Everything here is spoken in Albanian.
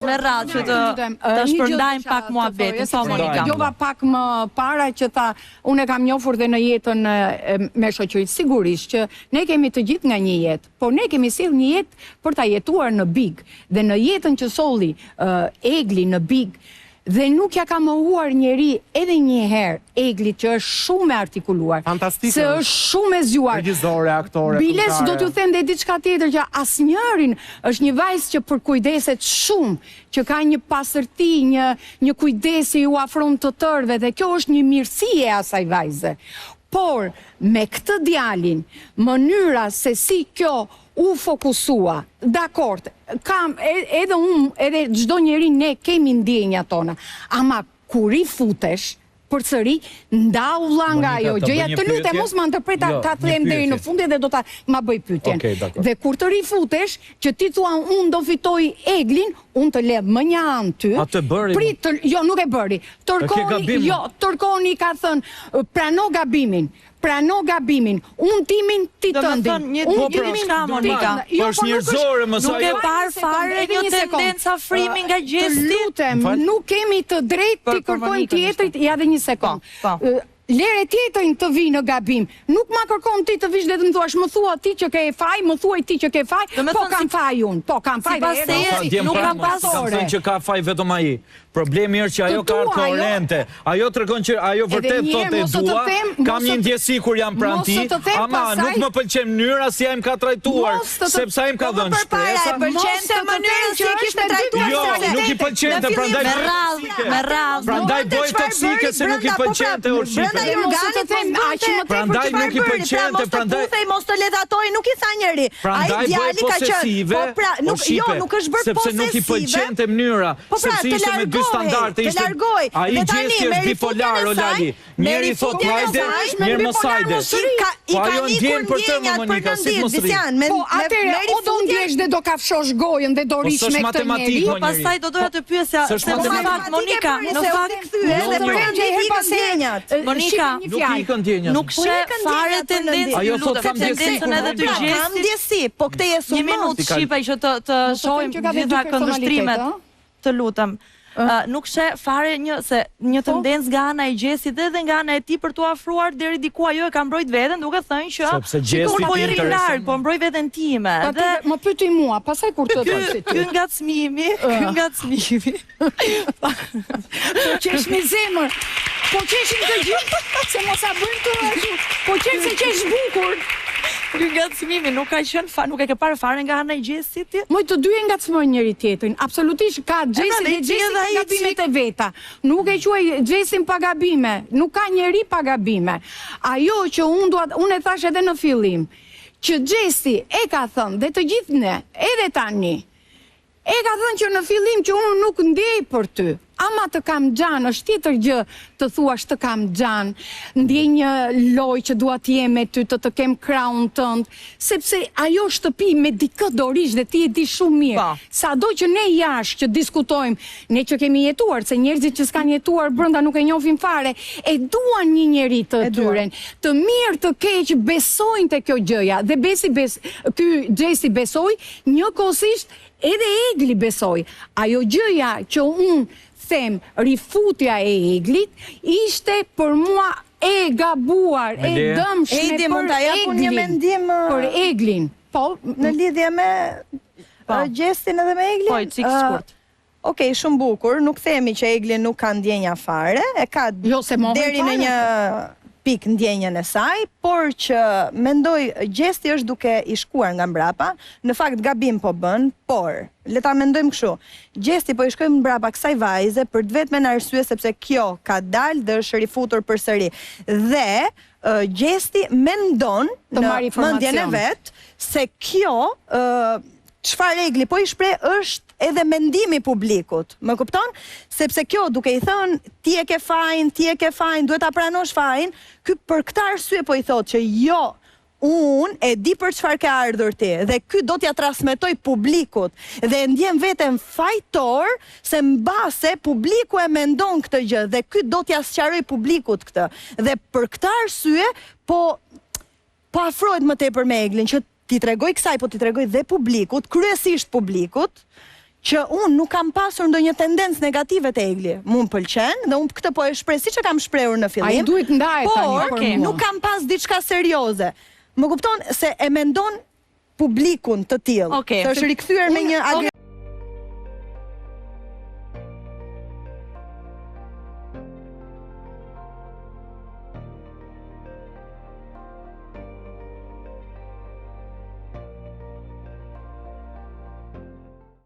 me radhë që të shpërndajmë pak muhabetin, sa Monika. Djova pak më para që tha, unë e kam njohur dhe në jetën me shoqëritë, sigurisht që ne kemi të gjithë nga një jetë, por ne kemi sjellë një jetë për ta jetuar në Big, dhe në jetën që solli Egli në Big, dhe nuk ja ka mohuar njeri edhe një herë Egli që është shumë e artikuluar. Fantastike. Se është shumë e zgjuar. Regjizore, aktore. Biles do t'ju them dhe diçka tjetër që asnjërin është një vajzë që përkujdeset shumë, që ka një pasërti, një kujdesi u afron të tërëve dhe kjo është një mirësi e asaj vajze. Por me këtë djalin, mënyra se si kjo u fokusua, dakord, kam edhe unë, edhe çdo njeri ne kemi ndjenjat tona, ama kur I futesh, përsëri ndau vlla nga ajo gjëja, të lutem mos ma ndërpreta, ta them deri në fund dhe do ta ma bëj pyetjen. Dhe kur të rifutesh, që ti thua unë do fitoj Eglin, unë të le më një anë ty. A të bëri? Prit, jo, nuk e bëri. Tërkoni ka thënë, prano gabimin. Prano gabimin, unë timin ti tëndin. Një timin ka, Monika. Është njerëzore, mësa nuk e parë fare një tendencë afrimi nga gjesti. Të lutem, nuk kemi të drejtë të kërkojmë tjetrit, ja dhe një sekundë. Lere tjetërin të vi në gabim. Nuk ma kërkon ti të vish dhe të më thuash, më thua ti që ke faj, më thuaj ti që ke faj, po kam faj unë, po kam faj dhe nuk kam pasore. Kam thënë që ka faj vetëm ai. Problemi është që ajo ka koherente. Ajo tregon që ajo vërtet thotë e dua, kam një ndjesi kur jam pranë ti, ama nuk më pëlqen mënyra si ai më ka trajtuar, sepse ai më ka dhënë shpresë. Pëlqente mënyrën që kishte trajtuar. Jo, nuk I pëlqente, prandaj bëj toksike se nuk I pëlqente ushqime. Prandaj nuk I pëlqente, prandaj mos të ledatoj, nuk I tha njeri. Prandaj bëj posesive, nuk është bërë posesive. Sepse nuk I pëlqente mënyra, sepse ishte me dy standarde, ishte ai gjesti është bipolar, o Lali. Njeri thot hajde, njeri mos hajde. Po ajo ndjen për të më Monika, si mos rri. Po atëre, o do ndjesh dhe do kafshosh gojën dhe do rish me këtë njeri. Po pastaj do doja të pyesja, se në fakt Monika, në fakt Monika, nuk sheh fare tendencën edhe të gjestit. Kam ndjesi, po këtë je Një minutë shqipa që të shohim gjitha këndvështrimet. Të lutem. Nuk sheh fare një tendencë nga ana e gjestit dhe nga ana e tij për t'u afruar deri diku, ajo e ka mbrojt veten duke thënë që po I rri larg, po mbroj veten time. Dhe më pyeti mua, pastaj kur të thotë ti. Ky ngacmimi. Po qesh me zemër. Po qeshim të gjithë, se mos a bëjmë të ashtu. Po qesh se qesh bukur. Ky ngacmimi nuk ka qenë nuk e ke parë fare nga ana e gjestit ti? Moj të dy e ngacmojnë njëri tjetrin. Absolutisht ka gjesi dhe gjesi ka gabimet e veta. Nuk e quaj gjesin pa gabime. Nuk ka njeri pa gabime. Ajo që unë e thash edhe në fillim, që gjesi e ka thënë dhe të gjithë ne, edhe tani, e ka thënë që në fillim që unë nuk ndjej për ty. Ama të kam gjanë, është tjetër gjë të thuash të kam gjanë, ndjej një loj që dua t'jem me ty, të kem krahun tënd, sepse ajo shtëpi me dikë dorish dhe ti e di shumë mirë. Sado që ne jashtë që diskutojmë, ne që kemi jetuar, se njerëzit që s'kan jetuar brenda nuk e njohin fare, e duan një njeri të tyren, të mirë të keq besojnë te kjo gjëja, dhe ky Gjesi besoj, njëkohësisht edhe Egli besoj. Ajo gjëja që unë them, rifutja e Eglit, ishte për mua e gabuar, e dëmshme për Eglin. Po, në lidhje me gjestin edhe me Eglin? Po, cikë shkurt. Okej, shumë bukur, nuk themi që Eglin nuk ka ndjenja fare, e ka deri në një pik ndjenjën e saj, por që mendoj gjesti është duke I shkuar nga mbrapa, në fakt gabim po bën, por le ta mendojmë kështu. Gjesti po I shkojmë mbrapa kësaj vajze për të vetmen arsye sepse kjo ka dalë dhe është rifutur përsëri. Dhe gjesti mendon në mendjen e vet se kjo çfarë Egli po I shpreh është edhe mendimi publikut, më kupton? Sepse kjo duke I thënë ti e ke fajin, duhet ta pranosh fajin, ky për këtë arsye po I thotë që jo, unë e di për çfarë ke ardhur ti dhe ky do t'ja transmetoj publikut dhe ndjen veten fajtor se mbase publiku e mendon këtë gjë dhe ky do t'ja sqaroj publikut këtë. Dhe për këtë arsye po afrohet më tepër me Eglin që ti tregoj kësaj, po ti tregoj dhe publikut, kryesisht publikut, që unë nuk kam pasur ndonjë tendencë negative te Egli. Mu më pëlqen dhe unë këtë po e shpreh siç e kam shprehur në fillim. Ai duhet ndahet tani por nuk kam pas diçka serioze. Më kupton se e mendon publikun të tillë. Të është rikthyer me një agresivitetin.